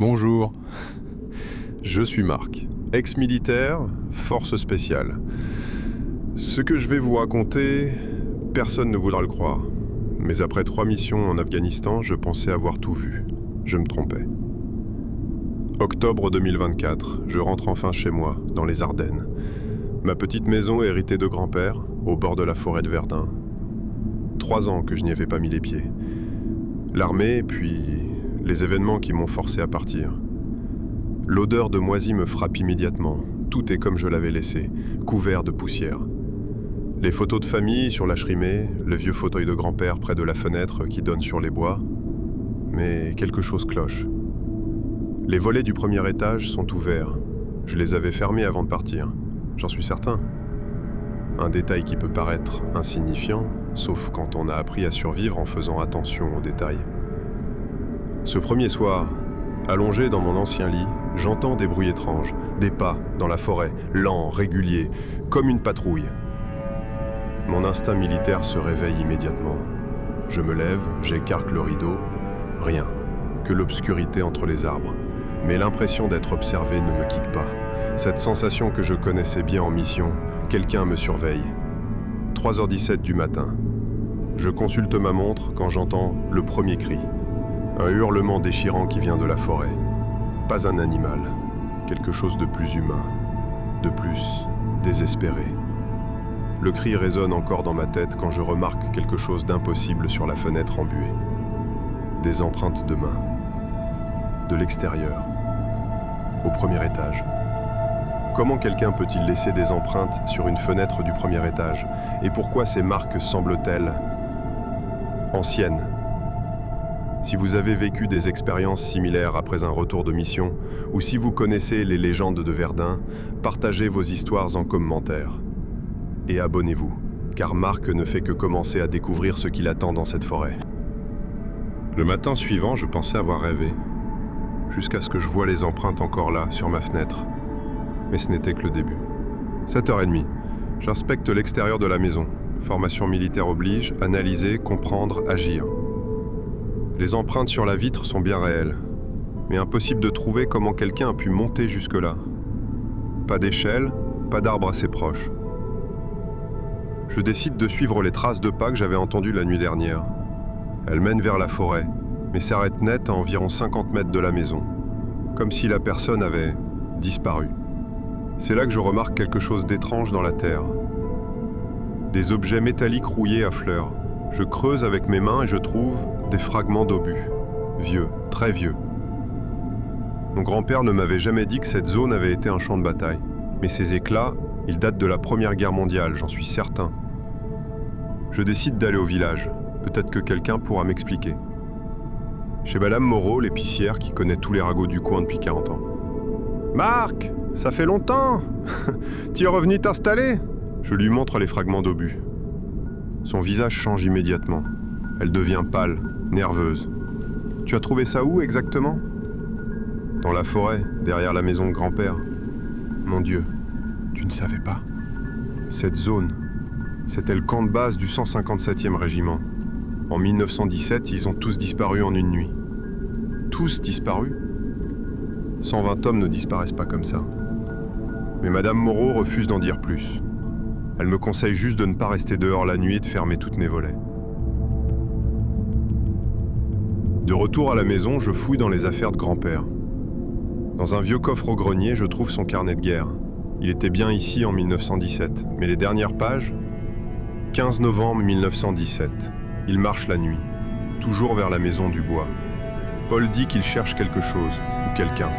Bonjour, je suis Marc, ex-militaire, force spéciale. Ce que je vais vous raconter, personne ne voudra le croire. Mais après 3 missions en Afghanistan, je pensais avoir tout vu. Je me trompais. Octobre 2024, je rentre enfin chez moi, dans les Ardennes. Ma petite maison héritée de grand-père, au bord de la forêt de Verdun. 3 ans que je n'y avais pas mis les pieds. L'armée, puis les événements qui m'ont forcé à partir. L'odeur de moisi me frappe immédiatement. Tout est comme je l'avais laissé, couvert de poussière. Les photos de famille sur la cheminée, le vieux fauteuil de grand-père près de la fenêtre qui donne sur les bois. Mais quelque chose cloche. Les volets du premier étage sont ouverts. Je les avais fermés avant de partir. J'en suis certain. Un détail qui peut paraître insignifiant, sauf quand on a appris à survivre en faisant attention aux détails. Ce premier soir, allongé dans mon ancien lit, j'entends des bruits étranges, des pas dans la forêt, lents, réguliers, comme une patrouille. Mon instinct militaire se réveille immédiatement. Je me lève, j'écarte le rideau. Rien, que l'obscurité entre les arbres. Mais l'impression d'être observé ne me quitte pas. Cette sensation que je connaissais bien en mission, quelqu'un me surveille. 3h17 du matin. Je consulte ma montre quand j'entends le premier cri. Un hurlement déchirant qui vient de la forêt. Pas un animal, quelque chose de plus humain, de plus désespéré. Le cri résonne encore dans ma tête quand je remarque quelque chose d'impossible sur la fenêtre embuée. Des empreintes de mains. De l'extérieur. Au premier étage. Comment quelqu'un peut-il laisser des empreintes sur une fenêtre du premier étage? Et pourquoi ces marques semblent-elles anciennes? Si vous avez vécu des expériences similaires après un retour de mission, ou si vous connaissez les légendes de Verdun, partagez vos histoires en commentaire. Et abonnez-vous, car Marc ne fait que commencer à découvrir ce qu'il attend dans cette forêt. Le matin suivant, je pensais avoir rêvé, jusqu'à ce que je voie les empreintes encore là, sur ma fenêtre. Mais ce n'était que le début. 7h30, j'inspecte l'extérieur de la maison. Formation militaire oblige, analyser, comprendre, agir. Les empreintes sur la vitre sont bien réelles, mais impossible de trouver comment quelqu'un a pu monter jusque-là. Pas d'échelle, pas d'arbre assez proche. Je décide de suivre les traces de pas que j'avais entendues la nuit dernière. Elles mènent vers la forêt, mais s'arrêtent net à environ 50 mètres de la maison, comme si la personne avait disparu. C'est là que je remarque quelque chose d'étrange dans la terre. Des objets métalliques rouillés à fleurs. Je creuse avec mes mains et je trouve des fragments d'obus. Vieux, très vieux. Mon grand-père ne m'avait jamais dit que cette zone avait été un champ de bataille. Mais ces éclats, ils datent de la Première Guerre mondiale, j'en suis certain. Je décide d'aller au village. Peut-être que quelqu'un pourra m'expliquer. Chez Madame Moreau, l'épicière qui connaît tous les ragots du coin depuis 40 ans. « Marc, ça fait longtemps. Tu es revenu t'installer ?» Je lui montre les fragments d'obus. Son visage change immédiatement. Elle devient pâle, nerveuse. « Tu as trouvé ça où exactement ?»« Dans la forêt, derrière la maison de grand-père. »« Mon Dieu, tu ne savais pas. Cette zone, c'était le camp de base du 157e régiment. En 1917, ils ont tous disparu en une nuit. » « Tous disparus ? 120 hommes ne disparaissent pas comme ça. Mais Madame Moreau refuse d'en dire plus. Elle me conseille juste de ne pas rester dehors la nuit et de fermer toutes mes volets. De retour à la maison, je fouille dans les affaires de grand-père. Dans un vieux coffre au grenier, je trouve son carnet de guerre. Il était bien ici en 1917, mais les dernières pages... 15 novembre 1917. Il marche la nuit, toujours vers la maison du bois. Paul dit qu'il cherche quelque chose, ou quelqu'un.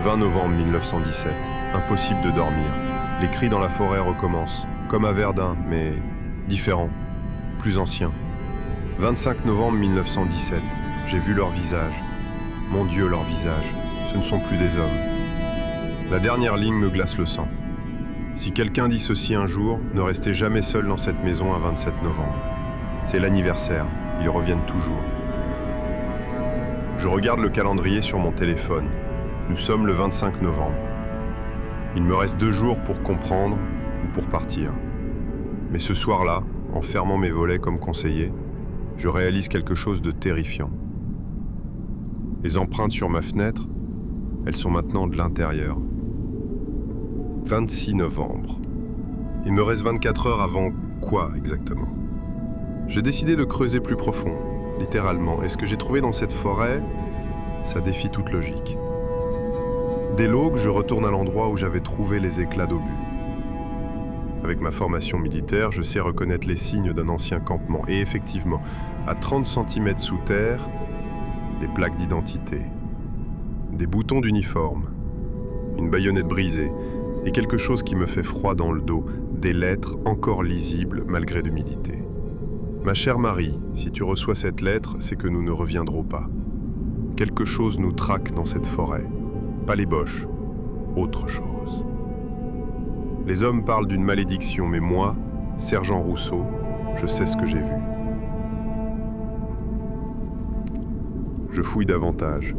20 novembre 1917. Impossible de dormir. Les cris dans la forêt recommencent, comme à Verdun, mais différents, plus anciens. 25 novembre 1917. J'ai vu leur visage. Mon Dieu, leur visage. Ce ne sont plus des hommes. La dernière ligne me glace le sang. Si quelqu'un dit ceci un jour, ne restez jamais seul dans cette maison un 27 novembre. C'est l'anniversaire, ils reviennent toujours. Je regarde le calendrier sur mon téléphone. Nous sommes le 25 novembre. Il me reste 2 jours pour comprendre ou pour partir. Mais ce soir-là, en fermant mes volets comme conseillé, je réalise quelque chose de terrifiant. Les empreintes sur ma fenêtre, elles sont maintenant de l'intérieur. 26 novembre. Il me reste 24 heures avant quoi exactement? J'ai décidé de creuser plus profond, littéralement, et ce que j'ai trouvé dans cette forêt, ça défie toute logique. Dès l'aube, je retourne à l'endroit où j'avais trouvé les éclats d'obus. Avec ma formation militaire, je sais reconnaître les signes d'un ancien campement. Et effectivement, à 30 cm sous terre, des plaques d'identité, des boutons d'uniforme, une baïonnette brisée et quelque chose qui me fait froid dans le dos, des lettres encore lisibles malgré l'humidité. Ma chère Marie, si tu reçois cette lettre, c'est que nous ne reviendrons pas. Quelque chose nous traque dans cette forêt. Pas les boches, autre chose. Les hommes parlent d'une malédiction, mais moi, sergent Rousseau, je sais ce que j'ai vu. Je fouille davantage.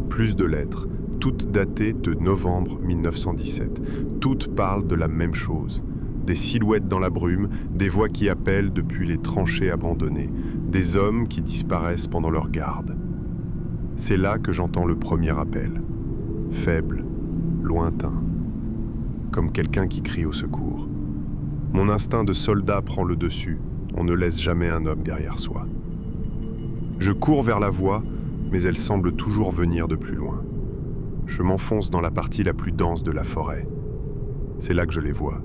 Plus de lettres, toutes datées de novembre 1917. Toutes parlent de la même chose. Des silhouettes dans la brume, des voix qui appellent depuis les tranchées abandonnées, des hommes qui disparaissent pendant leur garde. C'est là que j'entends le premier appel. Faible, lointain, comme quelqu'un qui crie au secours. Mon instinct de soldat prend le dessus. On ne laisse jamais un homme derrière soi. Je cours vers la voix, mais elle semble toujours venir de plus loin. Je m'enfonce dans la partie la plus dense de la forêt. C'est là que je les vois.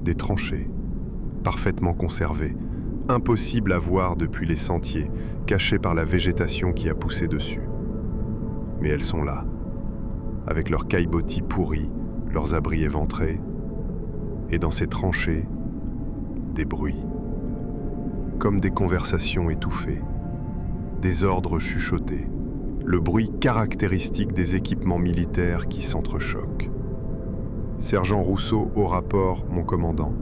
Des tranchées, parfaitement conservées, impossibles à voir depuis les sentiers, cachées par la végétation qui a poussé dessus. Mais elles sont là, avec leurs caillebotis pourris, leurs abris éventrés, et dans ces tranchées, des bruits, comme des conversations étouffées, des ordres chuchotés, le bruit caractéristique des équipements militaires qui s'entrechoquent. Sergent Rousseau au rapport, mon commandant.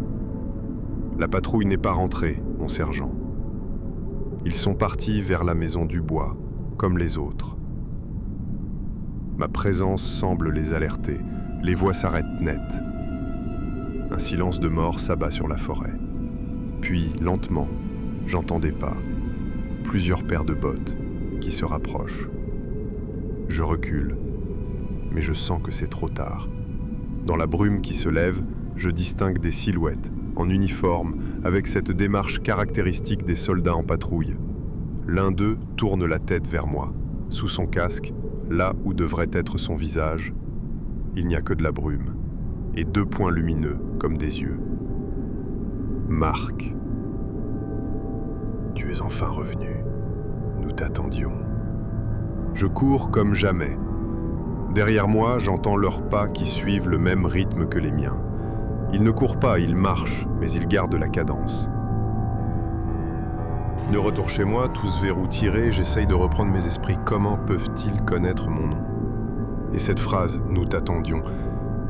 La patrouille n'est pas rentrée, mon sergent. Ils sont partis vers la maison du bois, comme les autres. Ma présence semble les alerter. Les voix s'arrêtent net. Un silence de mort s'abat sur la forêt. Puis, lentement, j'entends des pas, plusieurs paires de bottes qui se rapprochent. Je recule, mais je sens que c'est trop tard. Dans la brume qui se lève, je distingue des silhouettes, en uniforme, avec cette démarche caractéristique des soldats en patrouille. L'un d'eux tourne la tête vers moi. Sous son casque, là où devrait être son visage, il n'y a que de la brume, et deux points lumineux comme des yeux. Marc. Tu es enfin revenu. Nous t'attendions. Je cours comme jamais. Derrière moi, j'entends leurs pas qui suivent le même rythme que les miens. Ils ne courent pas, ils marchent, mais ils gardent la cadence. De retour chez moi, tous verrous tirés, j'essaye de reprendre mes esprits. Comment peuvent-ils connaître mon nom? Et cette phrase, nous t'attendions.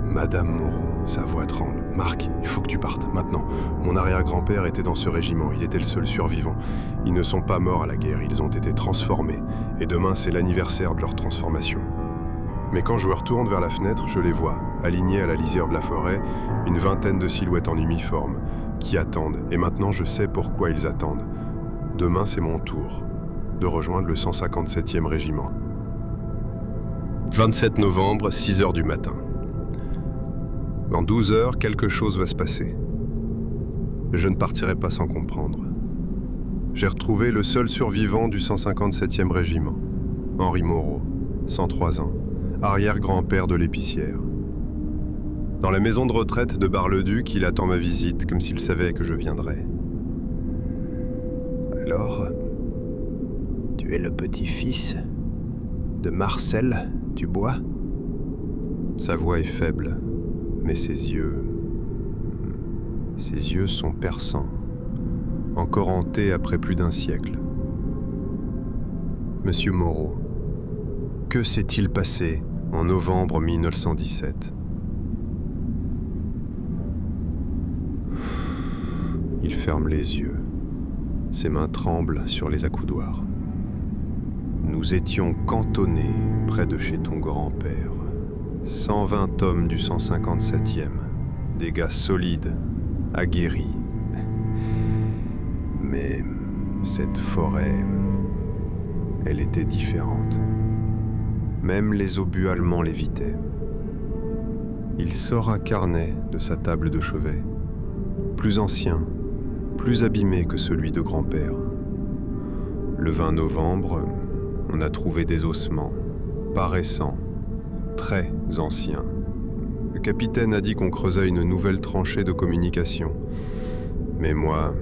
Madame Moreau, sa voix tremble. Marc, il faut que tu partes, maintenant. Mon arrière-grand-père était dans ce régiment, il était le seul survivant. Ils ne sont pas morts à la guerre, ils ont été transformés. Et demain, c'est l'anniversaire de leur transformation. Mais quand je retourne vers la fenêtre, je les vois, alignés à la lisière de la forêt, une vingtaine de silhouettes en uniforme, qui attendent. Et maintenant, je sais pourquoi ils attendent. Demain, c'est mon tour de rejoindre le 157e régiment. 27 novembre, 6 heures du matin. Dans 12 heures, quelque chose va se passer. Je ne partirai pas sans comprendre. J'ai retrouvé le seul survivant du 157e régiment, Henri Moreau, 103 ans, arrière-grand-père de l'épicière. Dans la maison de retraite de Bar-le-Duc, il attend ma visite, comme s'il savait que je viendrais. Alors, tu es le petit-fils de Marcel Dubois? Sa voix est faible, mais ses yeux sont perçants, encore hantés après plus d'un siècle. Monsieur Moreau, que s'est-il passé en novembre 1917? Il ferme les yeux. Ses mains tremblent sur les accoudoirs. Nous étions cantonnés près de chez ton grand-père. 120 hommes du 157e, des gars solides, aguerris. Mais cette forêt, elle était différente. Même les obus allemands l'évitaient. Il sort un carnet de sa table de chevet, plus ancien, plus abîmé que celui de grand-père. Le 20 novembre, on a trouvé des ossements, pas récents, très anciens. Le capitaine a dit qu'on creusait une nouvelle tranchée de communication. Mais moi,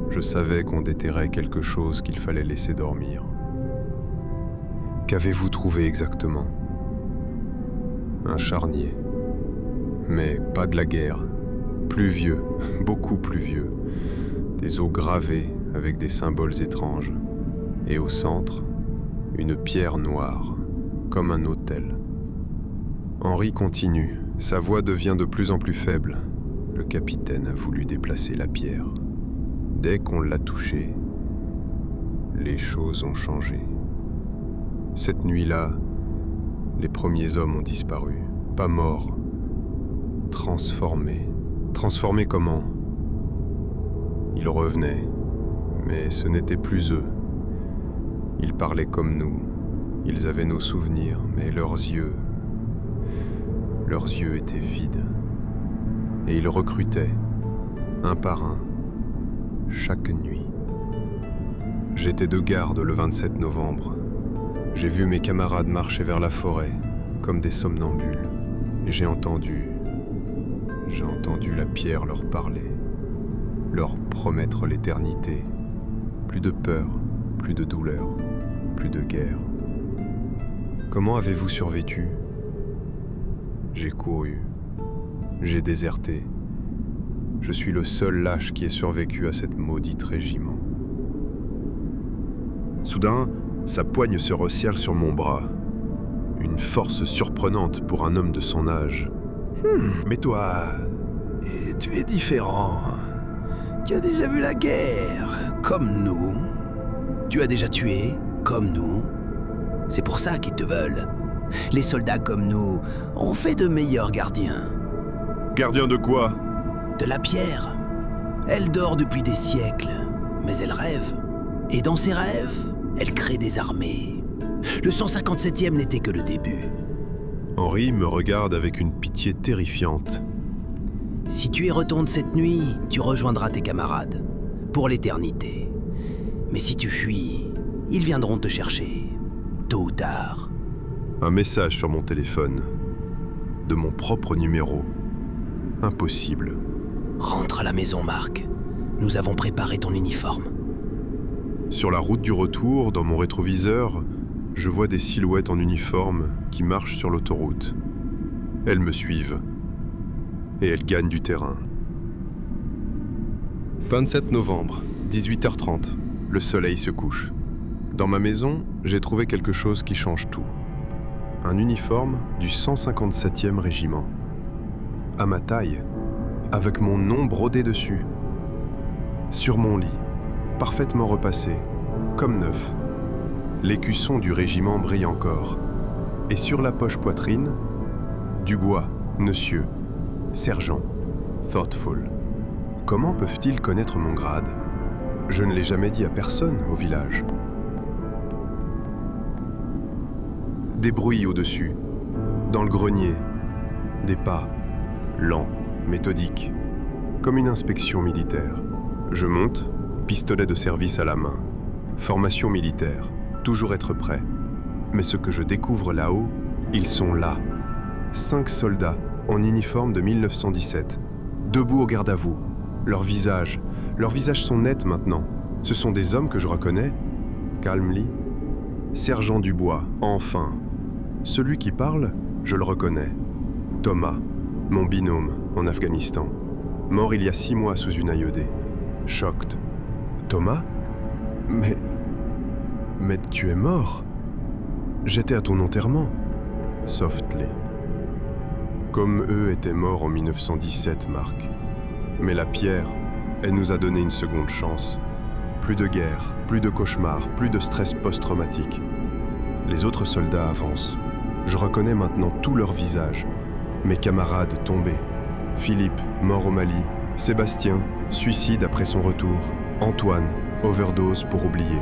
je savais qu'on déterrait quelque chose qu'il fallait laisser dormir. Qu'avez-vous trouvé exactement ? Un charnier. Mais pas de la guerre. Plus vieux, beaucoup plus vieux. Des os gravés avec des symboles étranges. Et au centre, une pierre noire, comme un autel. Henri continue. Sa voix devient de plus en plus faible. Le capitaine a voulu déplacer la pierre. Dès qu'on l'a touchée, les choses ont changé. Cette nuit-là, les premiers hommes ont disparu. Pas morts. Transformés. Transformés comment ? Ils revenaient, mais ce n'étaient plus eux. Ils parlaient comme nous. Ils avaient nos souvenirs, mais leurs yeux étaient vides. Et ils recrutaient, un par un, chaque nuit. J'étais de garde le 27 novembre. J'ai vu mes camarades marcher vers la forêt, comme des somnambules. Et j'ai entendu la pierre leur parler, leur promettre l'éternité. Plus de peur, plus de douleur, plus de guerre. Comment avez-vous survécu ? J'ai couru, j'ai déserté. Je suis le seul lâche qui ait survécu à cette maudite régiment. Soudain, sa poigne se resserre sur mon bras. Une force surprenante pour un homme de son âge. Mais toi, tu es différent. Tu as déjà vu la guerre, comme nous. Tu as déjà tué, comme nous. C'est pour ça qu'ils te veulent. Les soldats comme nous ont fait de meilleurs gardiens. Gardien de quoi ? De la pierre. Elle dort depuis des siècles, mais elle rêve. Et dans ses rêves, elle crée des armées. Le 157e n'était que le début. Henri me regarde avec une pitié terrifiante. Si tu y retournes cette nuit, tu rejoindras tes camarades, pour l'éternité. Mais si tu fuis, ils viendront te chercher, tôt ou tard. Un message sur mon téléphone, de mon propre numéro. Impossible. Rentre à la maison, Marc. Nous avons préparé ton uniforme. Sur la route du retour, dans mon rétroviseur, je vois des silhouettes en uniforme qui marchent sur l'autoroute. Elles me suivent. Et elles gagnent du terrain. 27 novembre, 18h30. Le soleil se couche. Dans ma maison, j'ai trouvé quelque chose qui change tout. Un uniforme du 157e régiment. À ma taille, avec mon nom brodé dessus. Sur mon lit, parfaitement repassé, comme neuf. L'écusson du régiment brille encore. Et sur la poche poitrine, Dubois, monsieur, sergent, thoughtful. Comment peuvent-ils connaître mon grade ? Je ne l'ai jamais dit à personne au village. Des bruits au-dessus, dans le grenier, des pas, lents, méthodiques, comme une inspection militaire. Je monte, pistolet de service à la main. Formation militaire, toujours être prêt. Mais ce que je découvre là-haut, ils sont là. 5 soldats en uniforme de 1917, debout au garde à vous. Leurs visages sont nets maintenant. Ce sont des hommes que je reconnais. Calmly. Sergent Dubois, enfin. Celui qui parle, je le reconnais. Thomas, mon binôme en Afghanistan. Mort il y a 6 mois sous une IED. Choqued. Thomas ? Mais tu es mort. J'étais à ton enterrement. Softly. Comme eux étaient morts en 1917, Marc. Mais la pierre, elle nous a donné une seconde chance. Plus de guerre, plus de cauchemars, plus de stress post-traumatique. Les autres soldats avancent. Je reconnais maintenant tous leurs visages. Mes camarades tombés. Philippe, mort au Mali. Sébastien, suicide après son retour. Antoine, overdose pour oublier.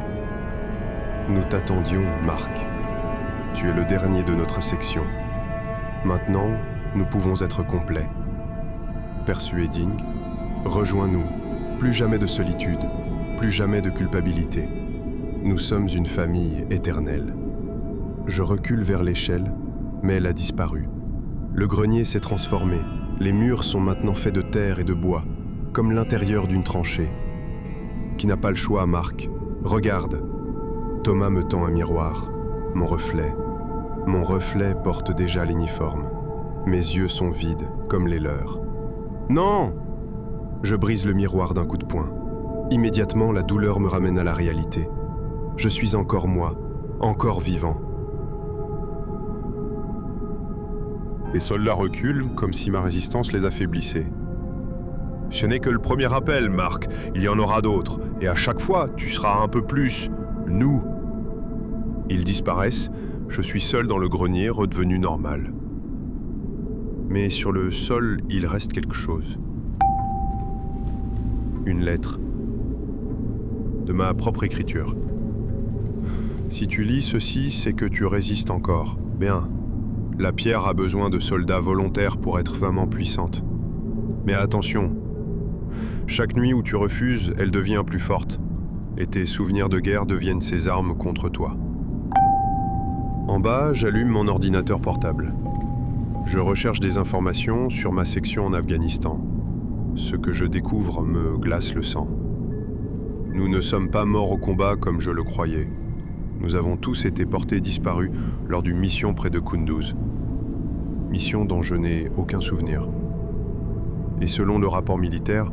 Nous t'attendions, Marc. tu es le dernier de notre section. Maintenant, nous pouvons être complets. Persuading, rejoins-nous. Plus jamais de solitude, plus jamais de culpabilité. Nous sommes une famille éternelle. Je recule vers l'échelle, mais elle a disparu. Le grenier s'est transformé. Les murs sont maintenant faits de terre et de bois, comme l'intérieur d'une tranchée. Qui n'a pas le choix, Marc? Regarde. Thomas me tend un miroir. Mon reflet. Mon reflet porte déjà l'uniforme. Mes yeux sont vides, comme les leurs. Non! Je brise le miroir d'un coup de poing. Immédiatement, la douleur me ramène à la réalité. Je suis encore moi, encore vivant. Les soldats reculent comme si ma résistance les affaiblissait. Ce n'est que le premier appel, Marc. Il y en aura d'autres. Et à chaque fois, tu seras un peu plus nous. Ils disparaissent. Je suis seul dans le grenier, redevenu normal. Mais sur le sol, il reste quelque chose. Une lettre. De ma propre écriture. Si tu lis ceci, c'est que tu résistes encore. Bien. La pierre a besoin de soldats volontaires pour être vraiment puissante. Mais attention, chaque nuit où tu refuses, elle devient plus forte. Et tes souvenirs de guerre deviennent ses armes contre toi. En bas, j'allume mon ordinateur portable. Je recherche des informations sur ma section en Afghanistan. Ce que je découvre me glace le sang. Nous ne sommes pas morts au combat comme je le croyais. Nous avons tous été portés disparus lors d'une mission près de Kunduz. Mission dont je n'ai aucun souvenir. Et selon le rapport militaire,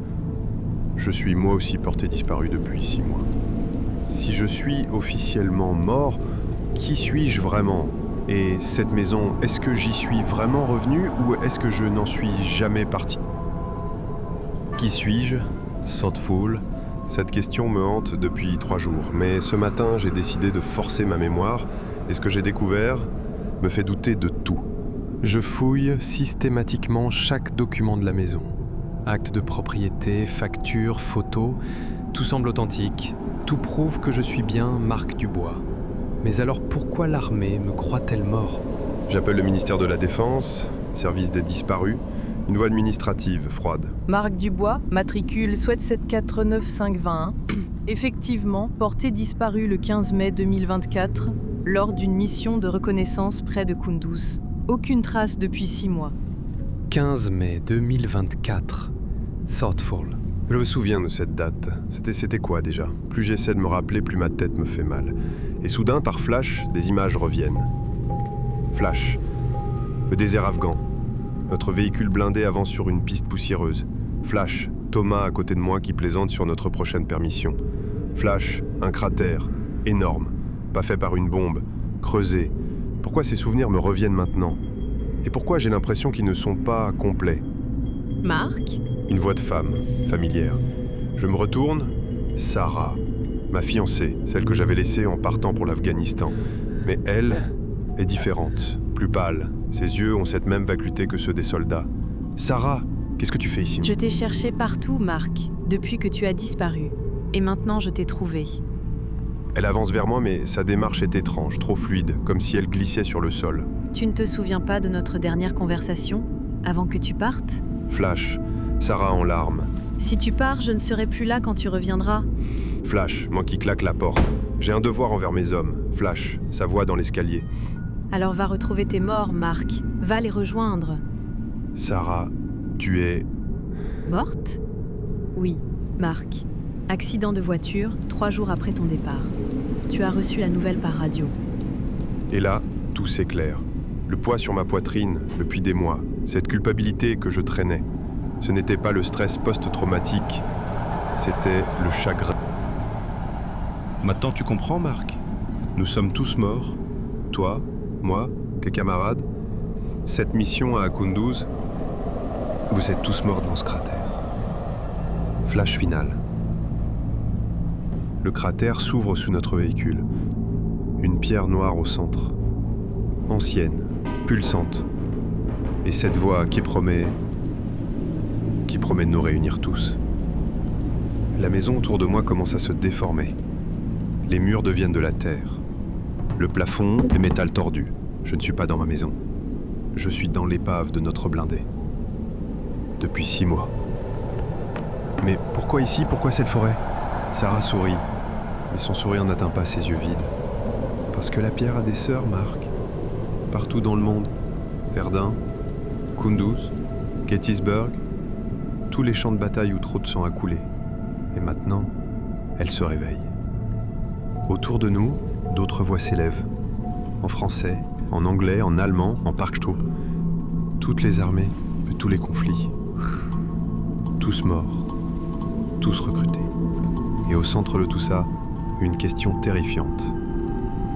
je suis moi aussi porté disparu depuis 6 mois. Si je suis officiellement mort, qui suis-je vraiment? Et cette maison, est-ce que j'y suis vraiment revenu ou est-ce que je n'en suis jamais parti? Qui suis-je? Thoughtful. Cette question me hante depuis 3 jours, mais ce matin, j'ai décidé de forcer ma mémoire, et ce que j'ai découvert me fait douter de tout. Je fouille systématiquement chaque document de la maison. Actes de propriété, factures, photos, tout semble authentique. Tout prouve que je suis bien Marc Dubois. Mais alors pourquoi l'armée me croit-elle mort? J'appelle le ministère de la Défense, service des disparus, une voie administrative froide. Marc Dubois, matricule SWET 749521, effectivement porté disparu le 15 mai 2024 lors d'une mission de reconnaissance près de Kunduz. Aucune trace depuis 6 mois. 15 mai 2024. Thoughtful. Je me souviens de cette date. C'était quoi déjà? Plus j'essaie de me rappeler, plus ma tête me fait mal. Et soudain, par flash, des images reviennent. Flash. Le désert afghan. Notre véhicule blindé avance sur une piste poussiéreuse. Flash. Thomas à côté de moi qui plaisante sur notre prochaine permission. Flash. Un cratère. Énorme. Pas fait par une bombe. Creusé. Pourquoi ces souvenirs me reviennent maintenant? Et pourquoi j'ai l'impression qu'ils ne sont pas complets? Marc? Une voix de femme, familière. Je me retourne. Sarah. Ma fiancée, celle que j'avais laissée en partant pour l'Afghanistan. Mais elle est différente, plus pâle. Ses yeux ont cette même vacuité que ceux des soldats. Sarah, qu'est-ce que tu fais ici? Je t'ai cherché partout, Marc, depuis que tu as disparu. Et maintenant, je t'ai trouvé. Elle avance vers moi, mais sa démarche est étrange, trop fluide, comme si elle glissait sur le sol. Tu ne te souviens pas de notre dernière conversation, avant que tu partes? Flash, Sarah en larmes. Si tu pars, je ne serai plus là quand tu reviendras. Flash, moi qui claque la porte. J'ai un devoir envers mes hommes. Flash, sa voix dans l'escalier. Alors va retrouver tes morts, Marc. Va les rejoindre. Sarah, tu es... Morte? Oui, Marc. Accident de voiture, 3 jours après ton départ. Tu as reçu la nouvelle par radio. Et là, tout s'éclaire. Le poids sur ma poitrine, depuis des mois. Cette culpabilité que je traînais. Ce n'était pas le stress post-traumatique, c'était le chagrin. Maintenant tu comprends, Marc? Nous sommes tous morts. Toi, moi, tes camarades. Cette mission à Kunduz, vous êtes tous morts dans ce cratère. Flash final. Le cratère s'ouvre sous notre véhicule. Une pierre noire au centre. Ancienne, pulsante. Et cette voix qui promet de nous réunir tous. La maison autour de moi commence à se déformer. Les murs deviennent de la terre. Le plafond est métal tordu. Je ne suis pas dans ma maison. Je suis dans l'épave de notre blindé. Depuis 6 mois. Mais pourquoi ici? Pourquoi cette forêt? Sarah sourit, mais son sourire n'atteint pas ses yeux vides. Parce que la pierre a des sœurs, Marc. Partout dans le monde. Verdun, Kunduz, Gettysburg, tous les champs de bataille où trop de sang a coulé. Et maintenant, elle se réveille. Autour de nous, d'autres voix s'élèvent. En français, en anglais, en allemand, en Parkstuhl. Toutes les armées, de tous les conflits. Tous morts, tous recrutés. Et au centre de tout ça, une question terrifiante.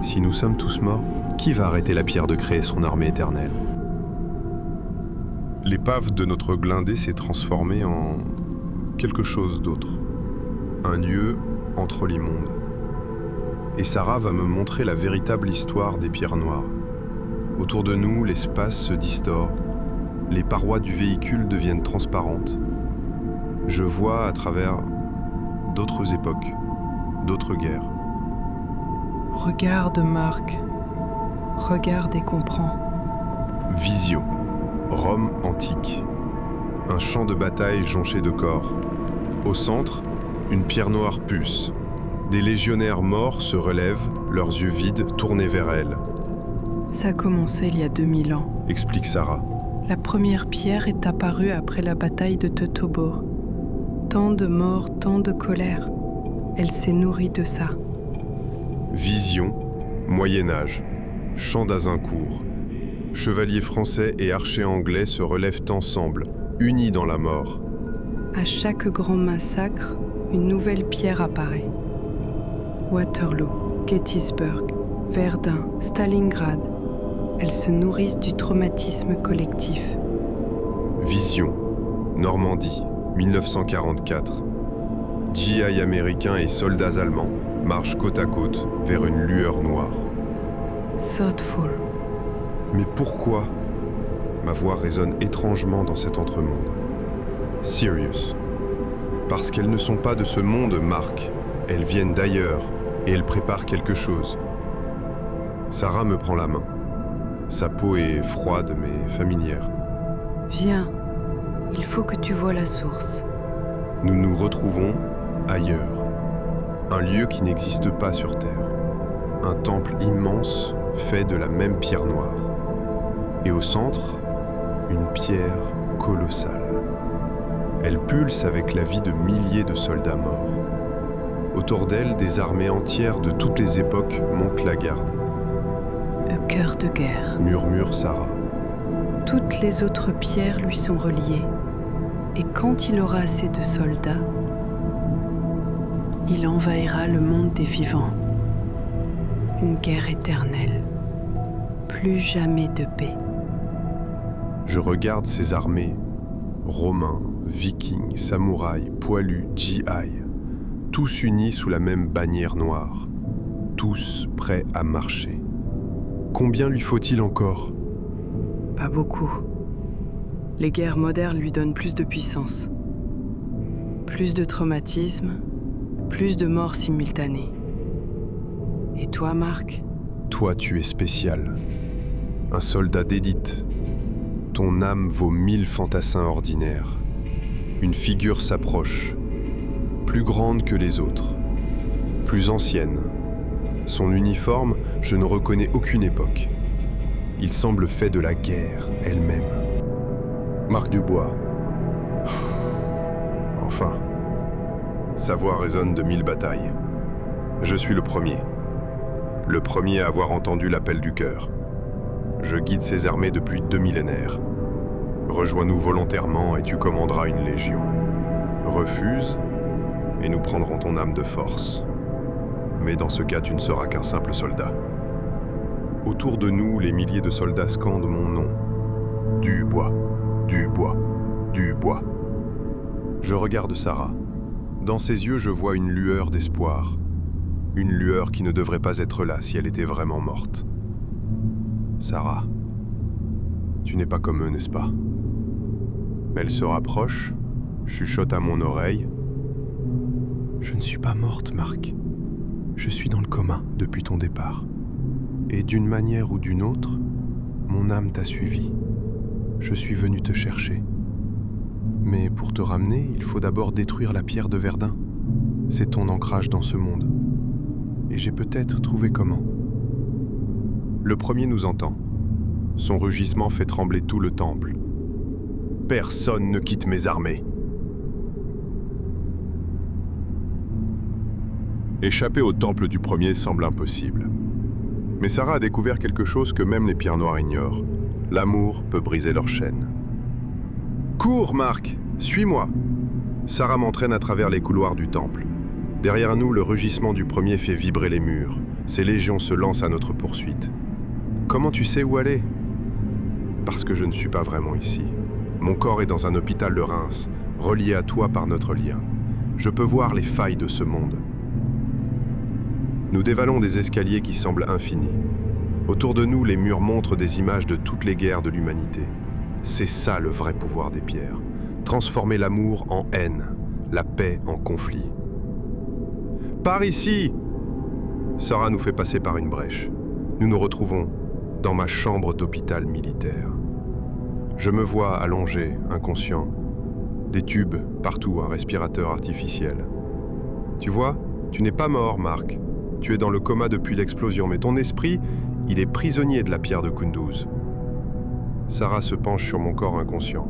Si nous sommes tous morts, qui va arrêter la pierre de créer son armée éternelle? L'épave de notre blindé s'est transformée en quelque chose d'autre. Un lieu entre les mondes. Et Sarah va me montrer la véritable histoire des pierres noires. Autour de nous, l'espace se distord. Les parois du véhicule deviennent transparentes. Je vois à travers d'autres époques, d'autres guerres. Regarde, Marc. Regarde et comprends. Vision. Rome antique. Un champ de bataille jonché de corps. Au centre, une pierre noire pulse. Des légionnaires morts se relèvent, leurs yeux vides tournés vers elle. Ça a commencé il y a 2000 ans. Explique Sarah. La première pierre est apparue après la bataille de Teutobour. Tant de morts, tant de colère. Elle s'est nourrie de ça. Vision, Moyen-Âge, champ d'Azincourt. Chevaliers français et archers anglais se relèvent ensemble, unis dans la mort. À chaque grand massacre, une nouvelle pierre apparaît. Waterloo, Gettysburg, Verdun, Stalingrad. Elles se nourrissent du traumatisme collectif. Vision, Normandie, 1944. GI américains et soldats allemands marchent côte à côte vers une lueur noire. Thoughtful. Mais pourquoi? Ma voix résonne étrangement dans cet entremonde. Serious. Parce qu'elles ne sont pas de ce monde, Marc. Elles viennent d'ailleurs et elles préparent quelque chose. Sarah me prend la main. Sa peau est froide mais familière. Viens, il faut que tu vois la source. Nous nous retrouvons ailleurs. Un lieu qui n'existe pas sur Terre. Un temple immense fait de la même pierre noire. Et au centre, une pierre colossale. Elle pulse avec la vie de milliers de soldats morts. Autour d'elle, des armées entières de toutes les époques montent la garde. Le cœur de guerre. Murmure Sarah. Toutes les autres pierres lui sont reliées. Et quand il aura assez de soldats, il envahira le monde des vivants. Une guerre éternelle. Plus jamais de paix. Je regarde ces armées, romains, vikings, samouraïs, poilus, GI, tous unis sous la même bannière noire, tous prêts à marcher. Combien lui faut-il encore? Pas beaucoup. Les guerres modernes lui donnent plus de puissance. Plus de traumatisme, plus de morts simultanées. Et toi, Marc? Toi, tu es spécial. Un soldat d'élite. Ton âme vaut 1000 fantassins ordinaires. Une figure s'approche, plus grande que les autres, plus ancienne. Son uniforme, je ne reconnais aucune époque. Il semble fait de la guerre elle-même. Marc Dubois. Enfin. Sa voix résonne de 1000 batailles. Je suis le premier. Le premier à avoir entendu l'appel du cœur. Je guide ces armées depuis 2 millénaires. Rejoins-nous volontairement et tu commanderas une légion. Refuse, et nous prendrons ton âme de force. Mais dans ce cas, tu ne seras qu'un simple soldat. Autour de nous, les milliers de soldats scandent mon nom. Dubois, Dubois, Dubois. Je regarde Sarah. Dans ses yeux, je vois une lueur d'espoir. Une lueur qui ne devrait pas être là si elle était vraiment morte. Sarah, tu n'es pas comme eux, n'est-ce pas? Elle se rapproche, chuchote à mon oreille. Je ne suis pas morte, Marc. Je suis dans le coma depuis ton départ. Et d'une manière ou d'une autre, Mon âme t'a suivi. Je suis venu te chercher. Mais pour te ramener, il faut d'abord détruire la pierre de Verdun. C'est ton ancrage dans ce monde. Et j'ai peut-être trouvé comment. Le premier nous entend. Son rugissement fait trembler tout le temple. Personne ne quitte mes armées. Échapper au temple du premier semble impossible. Mais Sarah a découvert quelque chose que même les pierres noires ignorent. L'amour peut briser leurs chaînes. Cours, Marc, suis-moi. Sarah m'entraîne à travers les couloirs du temple. Derrière nous, le rugissement du premier fait vibrer les murs. Ces légions se lancent à notre poursuite. Comment tu sais où aller? Parce que je ne suis pas vraiment ici. Mon corps est dans un hôpital de Reims, relié à toi par notre lien. Je peux voir les failles de ce monde. Nous dévalons des escaliers qui semblent infinis. Autour de nous, les murs montrent des images de toutes les guerres de l'humanité. C'est ça le vrai pouvoir des pierres. Transformer l'amour en haine, la paix en conflit. Par ici! Sarah nous fait passer par une brèche. Nous nous retrouvons dans ma chambre d'hôpital militaire. Je me vois allongé, inconscient. Des tubes, partout, un respirateur artificiel. Tu vois, tu n'es pas mort, Marc. Tu es dans le coma depuis l'explosion, mais ton esprit, il est prisonnier de la pierre de Kunduz. Sarah se penche sur mon corps inconscient.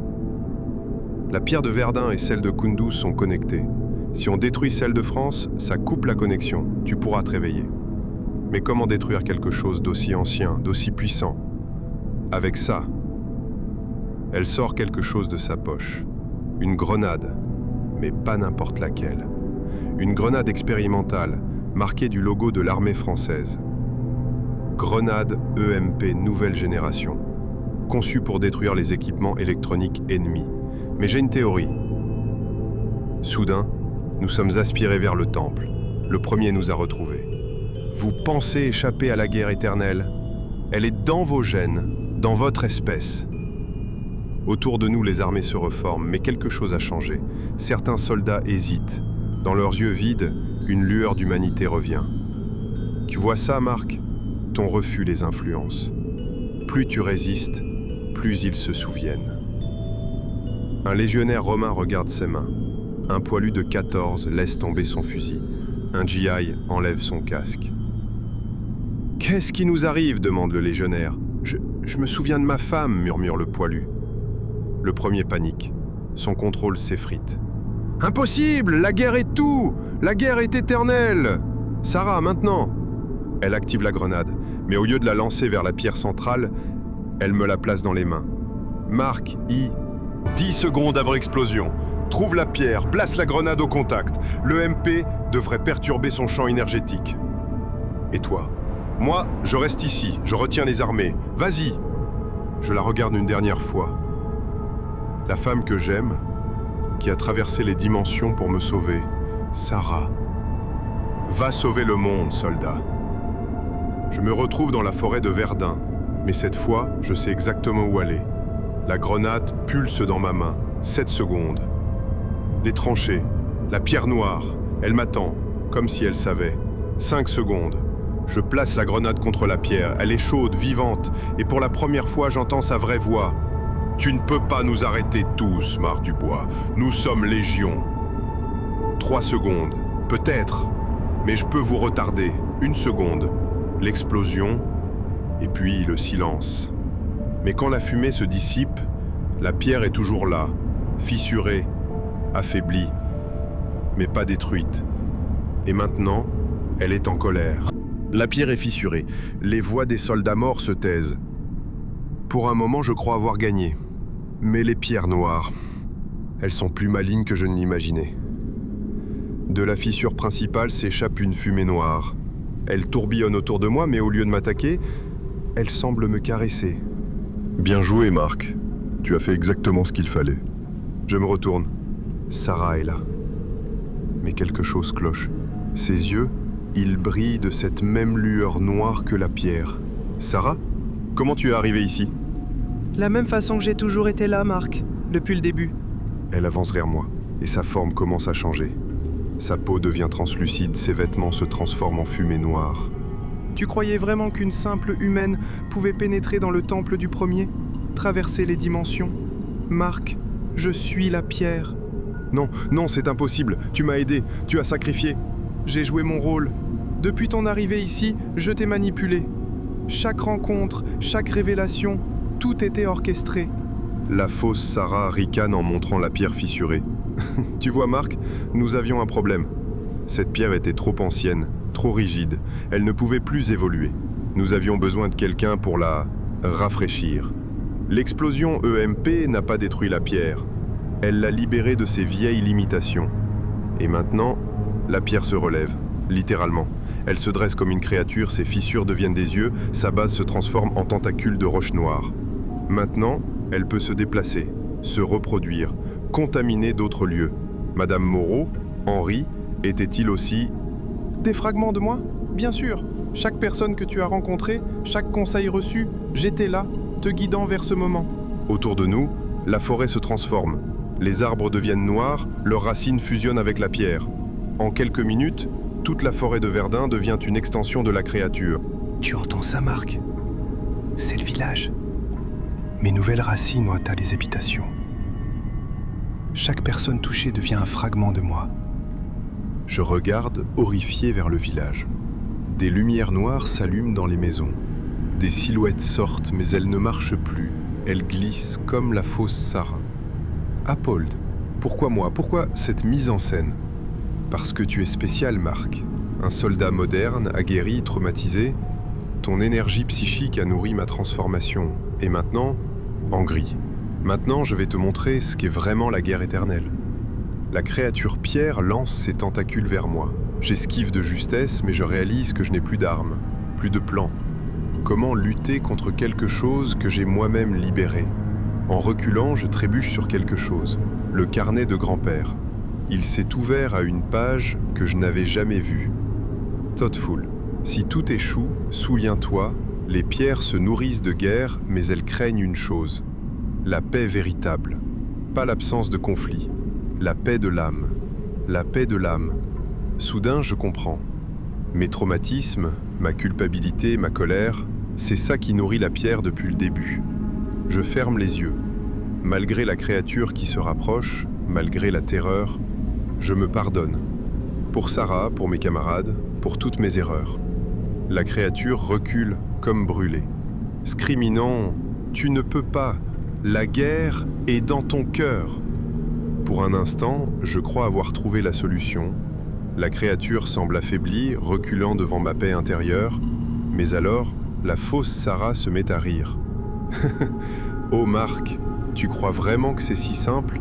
La pierre de Verdun et celle de Kunduz sont connectées. Si on détruit celle de France, ça coupe la connexion. Tu pourras te réveiller. Mais comment détruire quelque chose d'aussi ancien, d'aussi puissant? Avec ça, elle sort quelque chose de sa poche. Une grenade, mais pas n'importe laquelle. Une grenade expérimentale, marquée du logo de l'armée française. Grenade EMP nouvelle génération, conçue pour détruire les équipements électroniques ennemis. Mais j'ai une théorie. Soudain, nous sommes aspirés vers le temple. Le premier nous a retrouvés. Vous pensez échapper à la guerre éternelle? Elle est dans vos gènes, dans votre espèce. Autour de nous, les armées se reforment, mais quelque chose a changé. Certains soldats hésitent. Dans leurs yeux vides, une lueur d'humanité revient. Tu vois ça, Marc? Ton refus les influence. Plus tu résistes, plus ils se souviennent. Un légionnaire romain regarde ses mains. Un poilu de 14 laisse tomber son fusil. Un GI enlève son casque. « Qu'est-ce qui nous arrive ?» demande le légionnaire. « Je me souviens de ma femme » murmure le poilu. Le premier panique. Son contrôle s'effrite. « Impossible! La guerre est tout! La guerre est éternelle! Sarah, maintenant !» Elle active la grenade, mais au lieu de la lancer vers la pierre centrale, elle me la place dans les mains. « Marc, 10 secondes avant explosion. Trouve la pierre, place la grenade au contact. Le MP devrait perturber son champ énergétique. Et toi? Moi, je reste ici, je retiens les armées. Vas-y! Je la regarde une dernière fois. La femme que j'aime, qui a traversé les dimensions pour me sauver, Sarah. Va sauver le monde, soldat. Je me retrouve dans la forêt de Verdun, mais cette fois, je sais exactement où aller. La grenade pulse dans ma main. 7 secondes. Les tranchées, la pierre noire, elle m'attend, comme si elle savait. 5 secondes. Je place la grenade contre la pierre, elle est chaude, vivante, et pour la première fois, j'entends sa vraie voix. Tu ne peux pas nous arrêter tous, Marc Dubois. Nous sommes légion. 3 secondes. Peut-être, mais je peux vous retarder. 1 seconde. L'explosion, et puis le silence. Mais quand la fumée se dissipe, la pierre est toujours là, fissurée, affaiblie, mais pas détruite. Et maintenant, elle est en colère. La pierre est fissurée. Les voix des soldats morts se taisent. Pour un moment, je crois avoir gagné. Mais les pierres noires, elles sont plus malignes que je ne l'imaginais. De la fissure principale s'échappe une fumée noire. Elle tourbillonne autour de moi, mais au lieu de m'attaquer, elle semble me caresser. Bien joué, Marc. Tu as fait exactement ce qu'il fallait. Je me retourne. Sarah est là. Mais quelque chose cloche. Ses yeux, ils brillent de cette même lueur noire que la pierre. Sarah, comment tu es arrivée ici? La même façon que j'ai toujours été là, Marc, depuis le début. Elle avance vers moi, et sa forme commence à changer. Sa peau devient translucide, ses vêtements se transforment en fumée noire. Tu croyais vraiment qu'une simple humaine pouvait pénétrer dans le temple du premier, traverser les dimensions? Marc, je suis la pierre. Non, non, c'est impossible. Tu m'as aidé, tu as sacrifié. J'ai joué mon rôle. Depuis ton arrivée ici, je t'ai manipulé. Chaque rencontre, chaque révélation, tout était orchestré. La fausse Sarah ricane en montrant la pierre fissurée. Tu vois, Marc, nous avions un problème. Cette pierre était trop ancienne, trop rigide. Elle ne pouvait plus évoluer. Nous avions besoin de quelqu'un pour la rafraîchir. L'explosion EMP n'a pas détruit la pierre. Elle l'a libérée de ses vieilles limitations. Et maintenant, la pierre se relève, littéralement. Elle se dresse comme une créature, ses fissures deviennent des yeux, sa base se transforme en tentacule de roche noire. Maintenant, elle peut se déplacer, se reproduire, contaminer d'autres lieux. Madame Moreau, Henri, étaient-ils aussi... Des fragments de moi? Bien sûr. Chaque personne que tu as rencontrée, chaque conseil reçu, j'étais là, te guidant vers ce moment. Autour de nous, la forêt se transforme. Les arbres deviennent noirs, leurs racines fusionnent avec la pierre. En quelques minutes, toute la forêt de Verdun devient une extension de la créature. Tu entends ça, Marc? C'est le village. Mes nouvelles racines ont atteint les habitations. Chaque personne touchée devient un fragment de moi. Je regarde, horrifié, vers le village. Des lumières noires s'allument dans les maisons. Des silhouettes sortent, mais elles ne marchent plus. Elles glissent comme la fausse Sarah. Apold, pourquoi moi? Pourquoi cette mise en scène? Parce que tu es spécial, Marc. Un soldat moderne, aguerri, traumatisé. Ton énergie psychique a nourri ma transformation. Et maintenant, en gris. Maintenant, je vais te montrer ce qu'est vraiment la guerre éternelle. La créature pierre lance ses tentacules vers moi. J'esquive de justesse, mais je réalise que je n'ai plus d'armes, plus de plan. Comment lutter contre quelque chose que j'ai moi-même libéré? En reculant, je trébuche sur quelque chose. Le carnet de grand-père. Il s'est ouvert à une page que je n'avais jamais vue. Thoughtful. Si tout échoue, souviens-toi, les pierres se nourrissent de guerre, mais elles craignent une chose. La paix véritable. Pas l'absence de conflit. La paix de l'âme. La paix de l'âme. Soudain, je comprends. Mes traumatismes, ma culpabilité, ma colère, c'est ça qui nourrit la pierre depuis le début. Je ferme les yeux. Malgré la créature qui se rapproche, malgré la terreur, je me pardonne. Pour Sarah, pour mes camarades, pour toutes mes erreurs. La créature recule comme brûlée, scriminant « Tu ne peux pas, la guerre est dans ton cœur !» Pour un instant, je crois avoir trouvé la solution. La créature semble affaiblie, reculant devant ma paix intérieure, mais alors, la fausse Sarah se met à rire. « Oh Marc, tu crois vraiment que c'est si simple?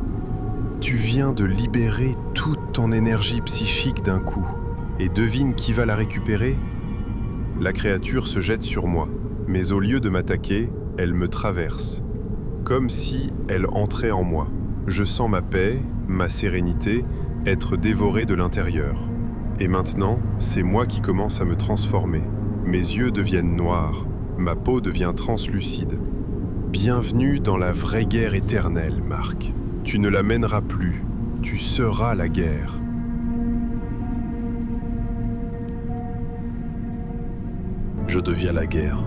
Tu viens de libérer toute ton énergie psychique d'un coup, et devine qui va la récupérer? » La créature se jette sur moi, mais au lieu de m'attaquer, elle me traverse. Comme si elle entrait en moi. Je sens ma paix, ma sérénité, être dévorée de l'intérieur. Et maintenant, c'est moi qui commence à me transformer. Mes yeux deviennent noirs, ma peau devient translucide. Bienvenue dans la vraie guerre éternelle, Marc. Tu ne la mèneras plus, tu seras la guerre. Je deviens la guerre.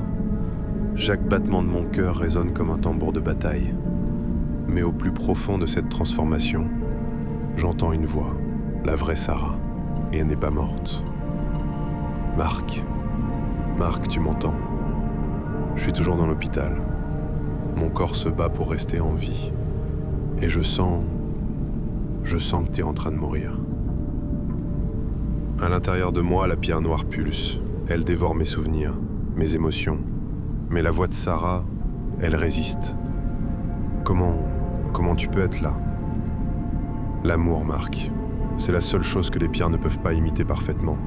Chaque battement de mon cœur résonne comme un tambour de bataille. Mais au plus profond de cette transformation, j'entends une voix, la vraie Sarah, et elle n'est pas morte. Marc, tu m'entends? Je suis toujours dans l'hôpital. Mon corps se bat pour rester en vie. Et je sens que tu es en train de mourir. À l'intérieur de moi, la pierre noire pulse. Elle dévore mes souvenirs, mes émotions. Mais la voix de Sarah, elle résiste. Comment tu peux être là? L'amour, Marc. C'est la seule chose que les pierres ne peuvent pas imiter parfaitement.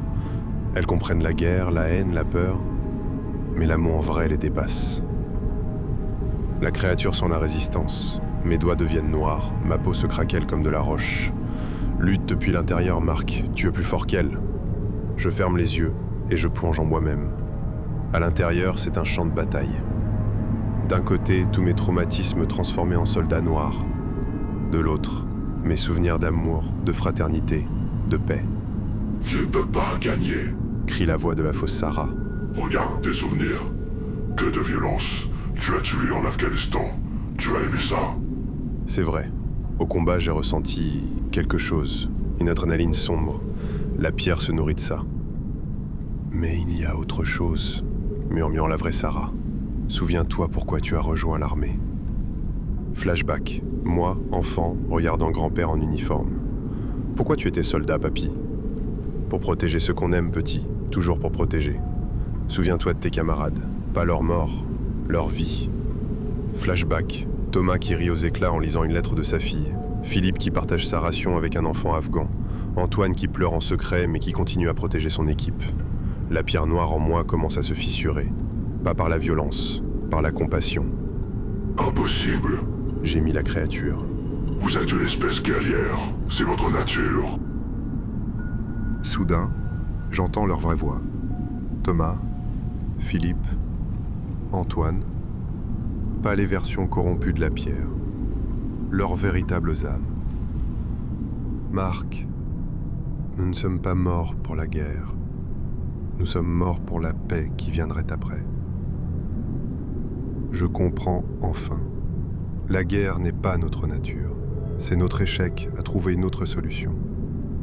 Elles comprennent la guerre, la haine, la peur, mais l'amour vrai les dépasse. La créature sent la résistance. Mes doigts deviennent noirs, ma peau se craquelle comme de la roche. Lutte depuis l'intérieur, Marc, tu es plus fort qu'elle. Je ferme les yeux et je plonge en moi-même. À l'intérieur, c'est un champ de bataille. D'un côté, tous mes traumatismes transformés en soldats noirs. De l'autre, mes souvenirs d'amour, de fraternité, de paix. Tu peux pas gagner, Crie la voix de la fausse Sarah. Regarde tes souvenirs. Que de violence. Tu as tué en Afghanistan. Tu as aimé ça. C'est vrai. Au combat, j'ai ressenti quelque chose. Une adrénaline sombre. La pierre se nourrit de ça. Mais il y a autre chose, murmure la vraie Sarah. Souviens-toi pourquoi tu as rejoint l'armée. Flashback. Moi, enfant, regardant grand-père en uniforme. Pourquoi tu étais soldat, papy? Pour protéger ceux qu'on aime, petit. Toujours pour protéger. Souviens-toi de tes camarades. Pas leur mort, leur vie. Flashback. Thomas qui rit aux éclats en lisant une lettre de sa fille. Philippe qui partage sa ration avec un enfant afghan. Antoine qui pleure en secret mais qui continue à protéger son équipe. La pierre noire en moi commence à se fissurer. Pas par la violence, par la compassion. Impossible. Gémit la créature. Vous êtes une espèce guerrière. C'est votre nature. Soudain, j'entends leur vraie voix. Thomas, Philippe, Antoine. Pas les versions corrompues de la pierre. Leurs véritables âmes. Marc, nous ne sommes pas morts pour la guerre. Nous sommes morts pour la paix qui viendrait après. Je comprends enfin. La guerre n'est pas notre nature. C'est notre échec à trouver une autre solution.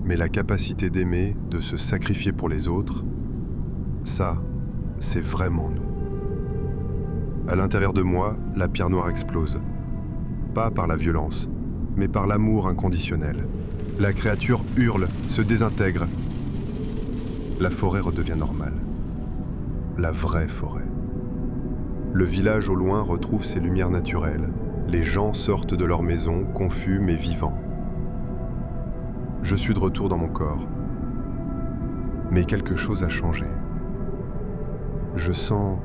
Mais la capacité d'aimer, de se sacrifier pour les autres, ça, c'est vraiment nous. À l'intérieur de moi, la pierre noire explose. Pas par la violence, mais par l'amour inconditionnel. La créature hurle, se désintègre. La forêt redevient normale. La vraie forêt. Le village au loin retrouve ses lumières naturelles. Les gens sortent de leur maison, confus mais vivants. Je suis de retour dans mon corps. Mais quelque chose a changé. Je sens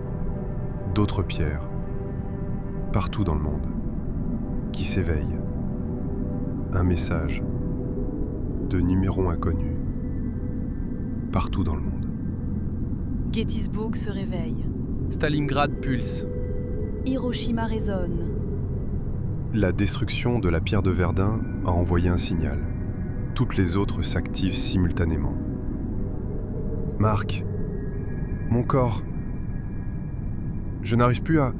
d'autres pierres, partout dans le monde, qui s'éveillent. Un message, de numéros inconnus, partout dans le monde. Gettysburg se réveille. Stalingrad pulse. Hiroshima résonne. La destruction de la pierre de Verdun a envoyé un signal. Toutes les autres s'activent simultanément. Marc, mon corps. Je n'arrive plus à...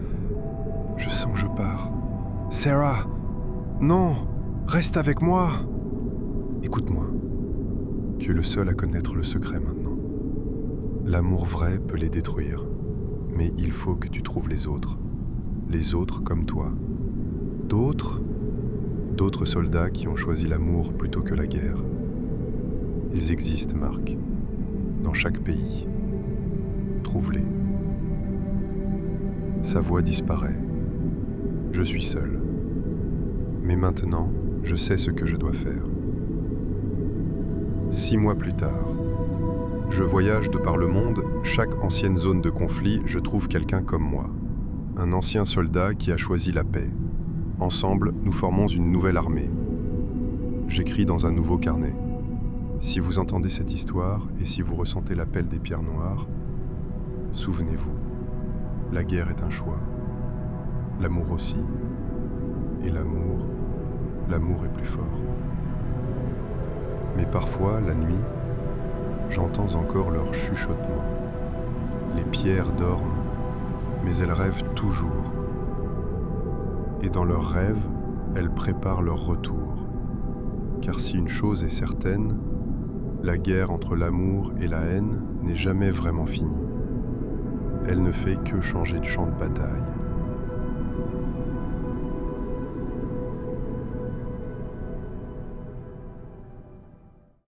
Je sens que je pars. Sarah, non, reste avec moi. Écoute-moi. Tu es le seul à connaître le secret maintenant. L'amour vrai peut les détruire, mais il faut que tu trouves les autres. Les autres comme toi. D'autres soldats qui ont choisi l'amour plutôt que la guerre. Ils existent, Marc, dans chaque pays. Trouve-les. Sa voix disparaît. Je suis seul. Mais maintenant, je sais ce que je dois faire. 6 mois plus tard, je voyage de par le monde. Chaque ancienne zone de conflit, je trouve quelqu'un comme moi. Un ancien soldat qui a choisi la paix. Ensemble, nous formons une nouvelle armée. J'écris dans un nouveau carnet. Si vous entendez cette histoire et si vous ressentez l'appel des pierres noires, souvenez-vous, la guerre est un choix. L'amour aussi. Et l'amour est plus fort. Mais parfois, la nuit, j'entends encore leur chuchotement. Les pierres dorment, mais elles rêvent toujours. Et dans leurs rêves, elles préparent leur retour. Car si une chose est certaine, la guerre entre l'amour et la haine n'est jamais vraiment finie. Elle ne fait que changer de champ de bataille.